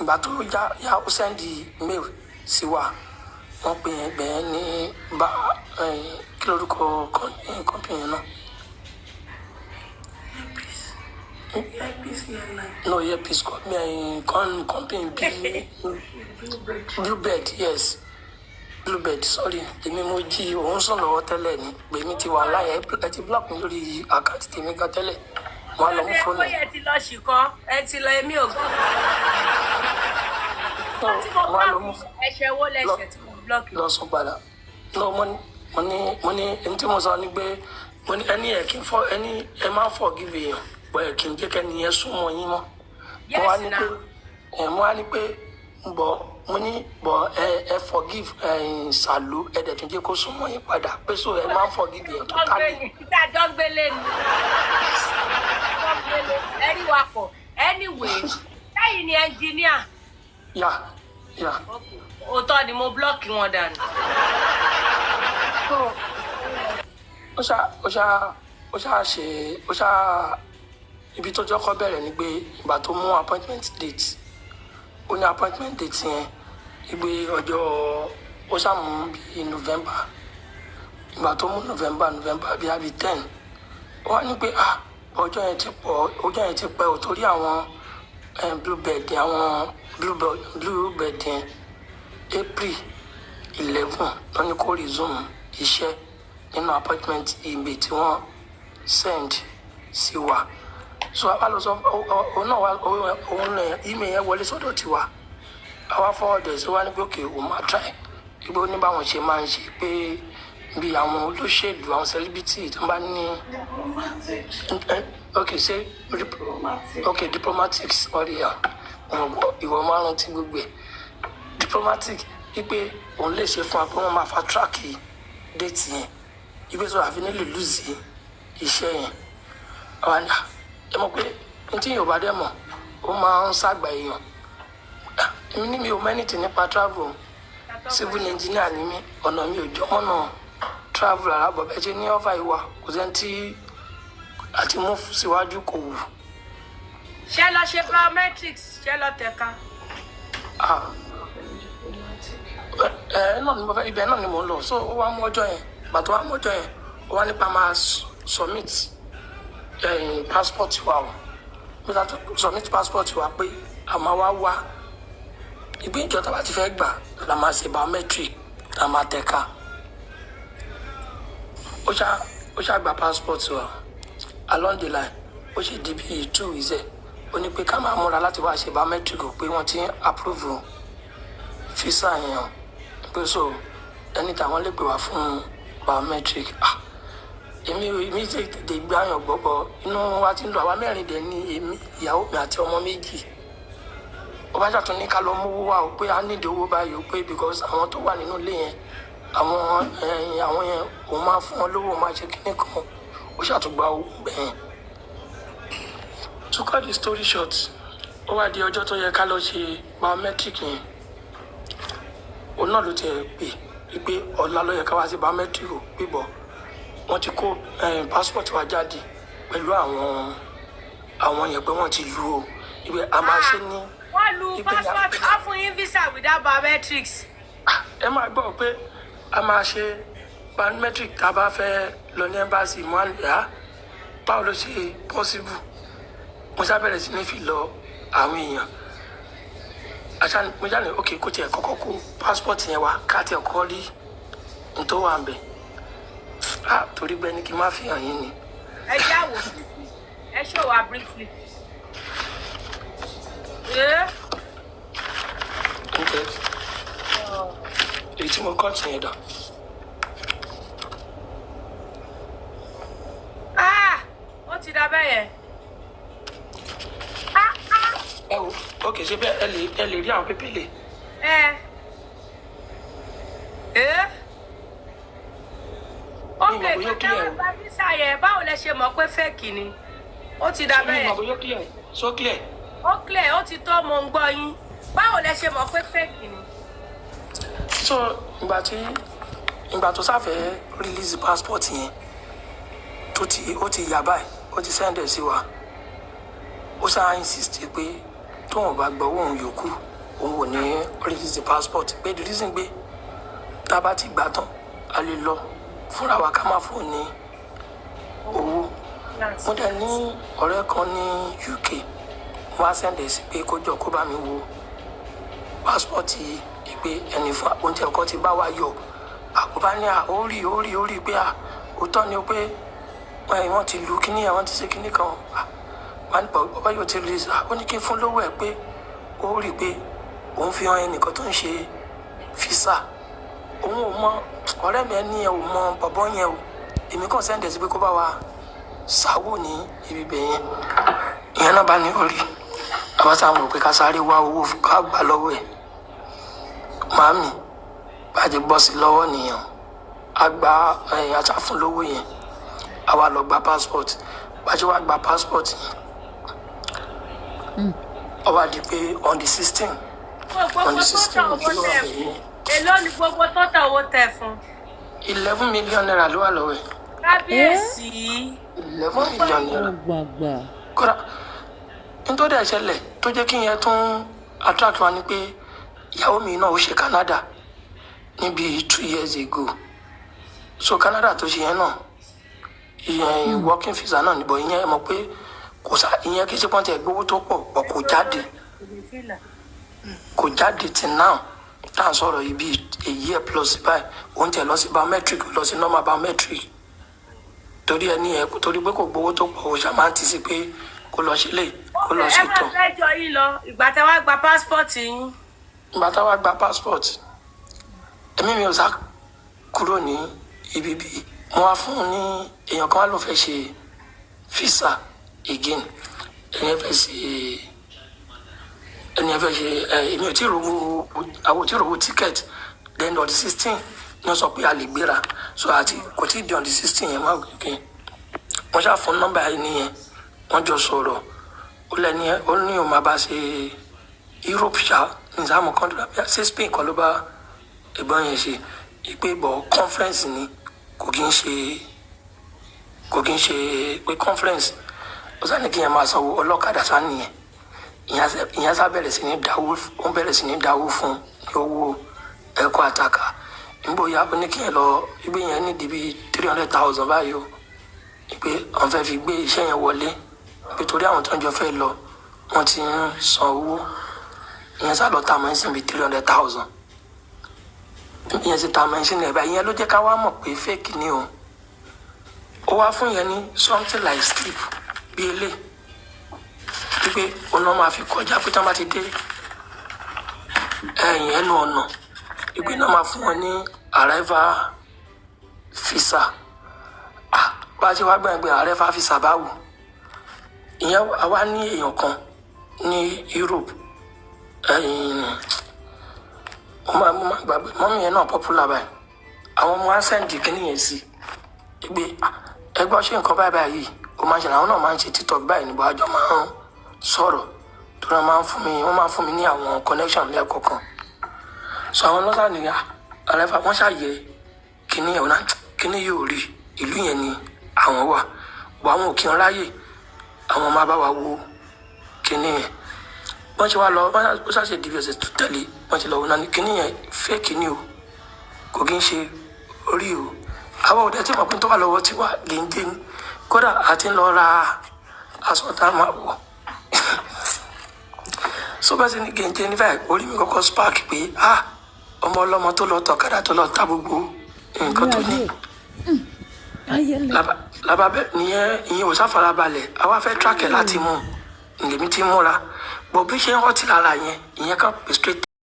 ìgbà tó yá ó sẹ́ndì mail sí wa wọ́n pè é gbẹ̀ẹ́ ní bá kí lórúkọ company náà. No, earpiece company Bluebird, yes. Bluebird, sorry. Èmi mo jí òun sùn lọ́wọ́ tẹ́lẹ̀ ni. Gbèmí ti wà láyé ẹ ti block mi lórí àkáǹtì tèmi gan tẹ́lẹ̀. Mo á lọ mú fóònù. Ẹ ti lọ ṣìkan, ẹ ti lọ èmi ò gbọ́. Mo á lọ mú ẹ̀ṣẹ̀ wo lẹ̀ṣẹ̀ tí mo block. Lọ sùn padà. No, mo ní ẹni tí mo sọ ni pé mo ní ẹni ẹ̀ kí n fọ ẹni ẹ máa forgive èèyàn bọ̀ kí n jẹ́ kẹ́ni yẹn súnmọ́ yín mọ́. Mo wá ní pé mo ní ẹ forgive Sàlú ẹ dẹ̀ tún jẹ́ kó súnmọ́ yín padà pé so ẹ máa forgive èèyàn tó tálẹ̀. Ìdájọ́ gbélé ni. Ẹni wa pọ̀. Anyway, lẹ́yìn ni engineer. Yeah. Òótọ́ ni mo block wọn dànù. Ó ṣá ibi tó jọ́kọ́ bẹ̀rẹ̀ ni pé ìgbà tó mú appointment date ó ní appointment date yẹn ìgbé ọjọ́ ó ṣàmú bíi November ìgbà tó mú November bíi àbí 10 ó wá ní pé ọjọ́ yẹn ti pẹ́ ò torí àwọn Bluebird yẹn April 11 ló ní kó resume iṣẹ́ nínú appointment email tí wọ́n send sí wa. So a lọ sọ òun email yẹn wọlé sọ́dọ̀ tiwa àwa forward sí wa ní pé okay òun máa try ibo ní báwọn ṣe máa ń ṣe pé bí àwọn olóṣèlú àwọn celebrity tó bá ní diplomatics ọ̀rẹ́ ìwọ máa rántí gbogbo ẹ̀ diplomatic wípé òun lè ṣe fún wa pé wọ́n máa fa track date yẹn ibi tó àfi nílò lùzì iṣẹ́ yẹn àwọn àná ẹ mọ̀ pé n tí Yorùbá dẹ̀ mọ̀ ó máa ń ṣàgbà èèyàn èmi ní mi ò mẹ́nìtì nípa travel civil engineer ni mí ọ̀nà mi ò jọ mọ́nà travel àràbọ̀ bẹ́ẹ̀ ṣe ní ọ́fà ìwà kò sẹ́ni tí àti mú síwájú kò wù. Ṣé lọ ṣe biometrics ṣé lọ tẹ̀ka. Ibẹ̀ náà ni mo ń lọ so ó wá mú ọjọ́ yẹn bàtọ́ wá mú ọjọ́ yẹn ó wá nípa máa submit passport wa o bí ká tó submit passport wa pé a máa wá ìgbé ìjọ tá a bá ti fẹ́ gbà la máa ṣe biometric la máa tẹ̀ka ó ṣá gba passport wa along the line ó ṣe di bíi 2 weeks ó ní pé ká máa múra láti wá ṣe biometric o pé wọ́n ti approve visa yẹn pé so ẹni táwọn lè pè wá fún biometric èmi ṣe tètè gbé àyàn gbọ́bọ̀ inú wa ti ń lọ àwa mẹ́rin dẹ̀ ní èmi ìyàwó mi àti ọmọ méjì ó bá ṣàtún ní ká lọ mówó wá o pé a nídìí owó báyìí o pé because àwọn tó wà nínú ilé yẹn àwọn yẹn òun máa fún wọn lówó máa ṣe kíní kan ó ṣàtúgbà owó bẹ́ẹ̀. To cut the story short ó wá di ọjọ́ tó yẹ ká lọ ṣe biometric yẹn òun náà ló ti pé ọ̀la ló yẹ ká wá sí biometric o pé bọ̀ wọ́n ti kó passport wa jáde pẹ̀lú àwọn yẹn pé wọ́n ti lu o ibẹ̀ a máa ṣe ní. wọ́n lu passport á fún yín visa without biometrics. ẹ máa gbọ́ pé a máa ṣe biometric tá a bá fẹ́ lọ ní embassy mọ́ àlùyá báwo ló ṣe possible mo ṣàbẹ̀rẹ̀ sí ní fi lọ àwọn èèyàn mo jáde ok kó tiẹ̀ kọ́kọ́ kó passport yẹn wá ká tiẹ̀ kọ́ rí n tó wà ń bẹ̀ torí gbẹ ní kí n má fi hàn yín ni. ẹ jáwọ́ ẹ ṣó wa briefly. èyí tí mo kọ́ ti yẹn dà. ó ti dà bẹ́ẹ̀ yẹn. ẹ wo ok ṣe bẹ́ẹ̀ ẹ lè rí àwọn pépélé. ok kẹkẹ bá visa yẹn báwo lẹ ṣe mọ̀ pé fake ni ó ti dà bẹ́ẹ̀. so clear. ó clear ó ti tó mo ń gbọ́ yín báwo lẹ ṣe mọ̀ pé fake ni. so ìgbà tó sáfẹ́ release passport yẹn ó ti yà báyìí ó ti send ẹ̀ sí wa ó ṣáà insist pé tóun bá gbọ́ òun yòókù òun ò ní release passport pé the reason pé tá a bá ti gbà tán a lè lọ fúnra wa ká má fún ní owó. Mo dẹ̀ ní ọ̀rẹ́ kan ní UK wọ́n á sẹ́ndẹ̀ sí pé kó jọ kó bá mi wo passport yìí pé ẹni fún oúnjẹ ọkọ ti bá wa yọ àkóbá ní orí pé òótọ́ ni pé wọ́n ti lu kíní àwọn ti ṣe kíní kan wọ́n ní bàbá yóò ti rí ó ní kí n fún lówó ẹ̀ pé ó rí i pé òun fi hàn ẹnìkan tó ń ṣe físà òun ò mọ ọ̀rẹ́ mi ẹni ẹ̀ ò mọ bàbá yẹn o èmi kàn sẹ́ndẹ̀ sí pé kó bá wa ṣàwò ní ibi bẹ̀ yẹn ìyẹn náà bá ní orí àwọn sáà mọ̀ pé ká sáré wá owó ká gbà lọ́wọ́ ẹ̀ màámi bàjẹ́ bọ́ sí lọ́wọ́ nìyẹn a gba ajá fún lówó yẹn a wá lọ gba passport bàjẹ́ wá gba passport yẹn ó wá di pé on the 16 kìlọ̀ ọ̀hún èló ni gbogbo tọ́tà owó tẹ̀ fún. 11 million naira ló wà lọ́wọ́ ẹ̀. kábíyèsí. 11 million naira. kódà nítorí ẹ̀ṣẹ̀lẹ̀ tó jẹ́ kí yẹn tún attract wa ni pé ìyàwó mi náà ó ṣe Canada níbi 2 years ago so Canada tó ṣe yẹn náà ìyẹn working visa náà níbọ̀ ìyẹn mọ̀ pé kò sá ìyẹn kì í ṣe pọ́ńtì ẹ̀gbówó tó pọ̀ pọ̀ kò jáde till now tá à ń sọ̀rọ̀ yìí bíi a year plus báyìí oúnjẹ lọ sí biometric lọ sí normal biometric torí ẹni ẹ torí pé kò gbowó tó pọ̀ òòṣà máa ń ti sí pé kó lọ ṣe lè kó lọ ṣe tán. ẹ máa fẹjọ yín lọ ìgbà tí wàá gba passport yín. ìgbà tí wàá gba passport ẹ̀mí mi ò sá kúrò ní ibi bíi mo wá fún un ní èèyàn kan wá ló fẹ́ ṣe visa again ẹni ẹ fẹ́ ṣe èmi ò tí ì rówó àwọn ò tí ì rówó ticket then on the 16 ní wọ́n sọ pé a lè gbéra so àti kò tí ì di on the 16 yẹn má gbé wọ́n ṣáà fún nọ́mbà yìí nìyẹn wọ́n jọ sọ̀rọ̀ ó lẹ́ni ó ní òun máa bá ṣe Europe ṣá ní sáàmù kọ́ńtà bí ṣe Spain kan ló bá ẹ̀gbọ́n yẹn ṣe ìpè bọ̀ conference ni kò kí ń ṣe pé conference ó sáà ní kí yẹn máa sanwó ọlọ́kadà sáà nìyẹn ìyẹn sá bẹ̀rẹ̀ sí ní dáwó fún ní owó ẹ̀kọ́ àtàkà nígbòyà ó ní kí yẹn lọ gbé yẹn ní dìbí 300,000 báyìí o pé àwọn fẹ́ fi gbé iṣẹ́ yẹn wọlé pé torí àwọn tó ń jọ fẹ́ lọ wọ́n ti ń san owó ìyẹn sá lọ ta mẹ́sìn bíi 300,000 ìyẹn sì ta mẹ́sìn ẹ̀ báyìí ìyẹn ló jẹ́ ká wá mọ̀ pé fake ni o ó wá fún yẹn ní something like slip bí eléyìí wípé ọ̀nà máa fi kọjá pé tí wọ́n bá ti dé ẹ̀yìn ẹnu ọ̀nà wípé náà máa fún wọn ní arrival visa bá a ṣe wá gbẹ̀ngbẹ̀ arrival visa báwo ìyẹn àwa ní èèyàn kan ní Europe mo máa gbàgbé mọ́mí yẹn náà popular báyìí àwọn ọmọ ansẹ́ǹdì kìíní yẹn sí pé ẹgbọ́n ṣe nǹkan báyìí ó máa ń ṣe àwọn náà máa ń ṣe TikTok báyìí níbo àjọ máa ń sọ̀rọ̀ tó náà wọ́n máa ń fún mi ní àwọn connection lẹ́ẹ̀kọ̀ọ̀kan so àwọn lọ́sà nìyà àlẹ́fà wọ́n ṣàyẹ kíní ẹ̀ náà kíní yóò rí ìlú yẹn ni àwọn wà bọ́ àwọn òkè ńláyè àwọn máa bá wa wo kíní yẹn wọ́n ṣe wá lọ ó ṣàṣe dìbò ẹ̀sẹ̀ tó tẹ̀lé wọ́n ṣe lọ wọn náà ní kíní yẹn fẹ́ kíní o kò kí ń ṣe orí o àwọn òde tí wọ́n tó wà lọ́wọ́ tí wà gèǹgé ni kódà àti ń lọ ra aṣọ tá a máa wọ̀ so bá ṣe ní gèǹjẹ ní báyìí orí mi kọ́kọ́ spark pé ọmọ ọlọ́mọ tó lọ tọ̀kadà tó lọ ta gbogbo nǹkan tó ní lababẹ ìyẹn ò sáfarabalẹ̀ àwa fẹ́ track ẹ̀ láti mú lèmi ti múra bọ̀ bí ṣe ń họ́tì lára yẹn ìyẹn kan pè straight